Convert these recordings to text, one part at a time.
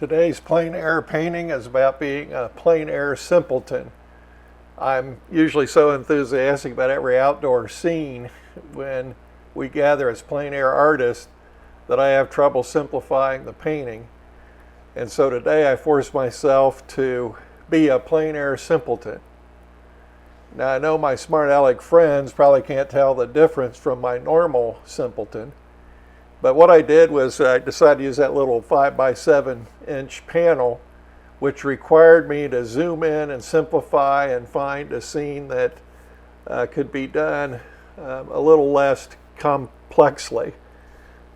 Today's plein air painting is about being a plein air simpleton. I'm usually so enthusiastic about every outdoor scene when we gather as plein air artists that I have trouble simplifying the painting. And so today I forced myself to be a plein air simpleton. Now I know my smart aleck friends probably can't tell the difference from my normal simpleton. But what I did was I decided to use that little 5x7-inch panel, which required me to zoom in and simplify and find a scene that could be done a little less complexly.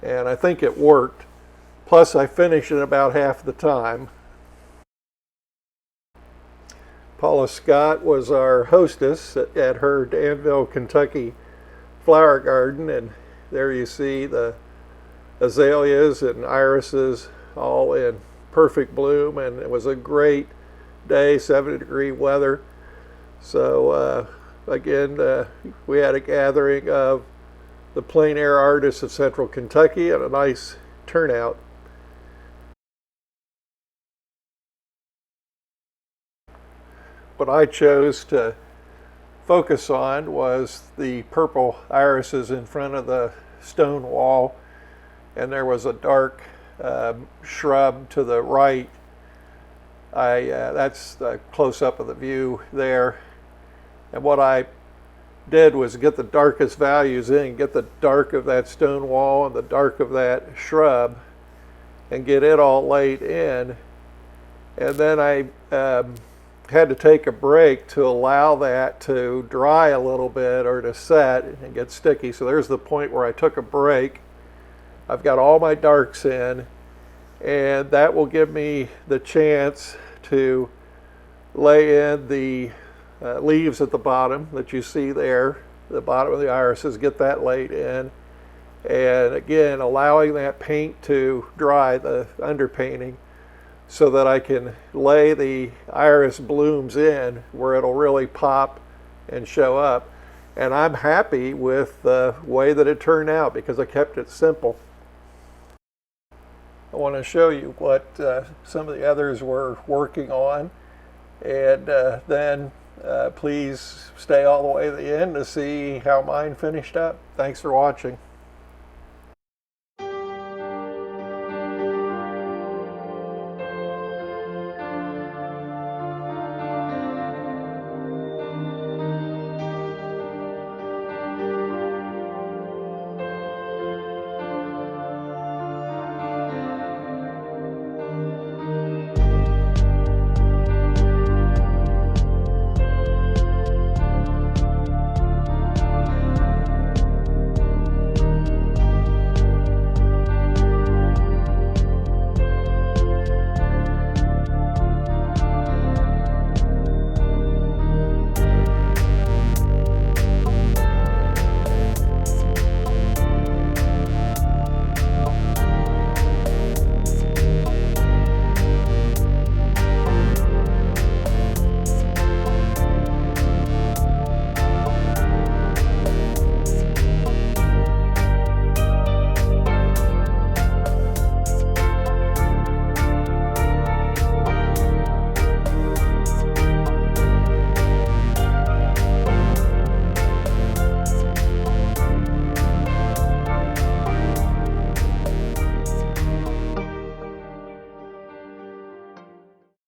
And I think it worked. Plus, I finished in about half the time. Paula Scott was our hostess at her Danville, Kentucky flower garden, and there you see the azaleas and irises all in perfect bloom, and it was a great day, 70-degree weather. So again, we had a gathering of the plein air artists of Central Kentucky and a nice turnout. What I chose to focus on was the purple irises in front of the stone wall, and there was a dark shrub to the right. That's the close-up of the view there. And what I did was get the darkest values in, get the dark of that stone wall and the dark of that shrub, and get it all laid in. And then I had to take a break to allow that to dry a little bit or to set and get sticky. So there's the point where I took a break. I've got all my darks in, and that will give me the chance to lay in the leaves at the bottom that you see there, the bottom of the irises, get that laid in. And again, allowing that paint to dry, the underpainting, so that I can lay the iris blooms in where it'll really pop and show up. And I'm happy with the way that it turned out because I kept it simple. I want to show you what some of the others were working on, and then please stay all the way to the end to see how mine finished up. Thanks for watching.